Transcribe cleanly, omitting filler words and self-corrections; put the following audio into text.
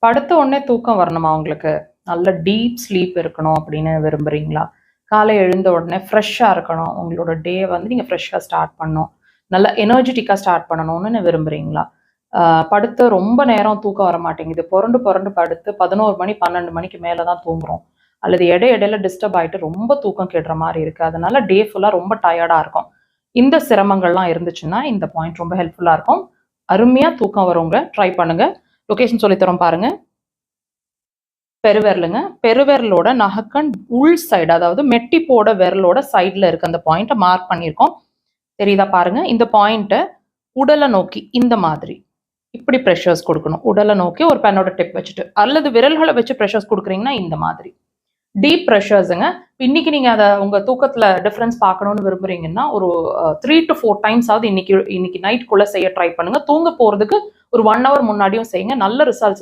படுத்த உடனே தூக்கம் வரணுமா உங்களுக்கு? நல்ல டீப் ஸ்லீப் இருக்கணும் அப்படின்னு விரும்புறீங்களா? காலை எழுந்த உடனே ஃப்ரெஷ்ஷா இருக்கணும். உங்களோட டே வந்து நீங்க ஃப்ரெஷ்ஷா ஸ்டார்ட் பண்ணணும். நல்ல எனர்ஜெட்டிக்கா ஸ்டார்ட் பண்ணணும்னு விரும்புறீங்களா? படுத்து ரொம்ப நேரம் தூக்கம் வர மாட்டேங்குது. புரண்டு புரண்டு படுத்து 11 மணி, 12 மணிக்கு மேல தான் தூங்குறோம். அல்லது இடையில டிஸ்டர்ப் ஆயிட்டு ரொம்ப தூக்கம் கெடுற மாரி இருக்கு. அதனால டே ஃபுல்லா ரொம்ப டயர்டா இருக்கும். இந்த சிரமங்கள்லாம் இருந்துச்சுன்னா, இந்த பாயிண்ட் ரொம்ப ஹெல்ப்ஃபுல்லா இருக்கும். அருமையா தூக்கம் வருங்க. ட்ரை பண்ணுங்க. லொகேஷன் சொல்லித் தரோம் பாருங்க. பெருவிரலுங்க. பெருவிரலோட நகக்கண் உள் சைடு, அதாவது மெட்டிப்போட விரலோட சைடுல இருக்க அந்த பாயிண்ட்டை மார்க் பண்ணியிருக்கோம். தெரியுதா பாருங்க. இந்த பாயிண்ட்டை உடலை நோக்கி இந்த மாதிரி இப்படி ப்ரெஷர்ஸ் கொடுக்கணும். உடலை நோக்கி ஒரு பெண்ணோட டிப் வச்சுட்டு, அல்லது விரல்களை வச்சு ப்ரெஷர்ஸ் கொடுக்குறீங்கன்னா இந்த மாதிரி டீப் ப்ரெஷர்ஸுங்க. இன்னைக்கு நீங்க அதை உங்க தூக்கத்துல டிஃபரன்ஸ் பார்க்கணும்னு விரும்புறீங்கன்னா ஒரு 3 to 4 டைம்ஸ் ஆகுது இன்னைக்கு நைட்குள்ள செய்ய ட்ரை பண்ணுங்க. தூங்க போறதுக்கு ஒரு 1 hour முன்னாடியும் செய்யுங்க. நல்ல ரிசல்ட்ஸ் இருக்கும்.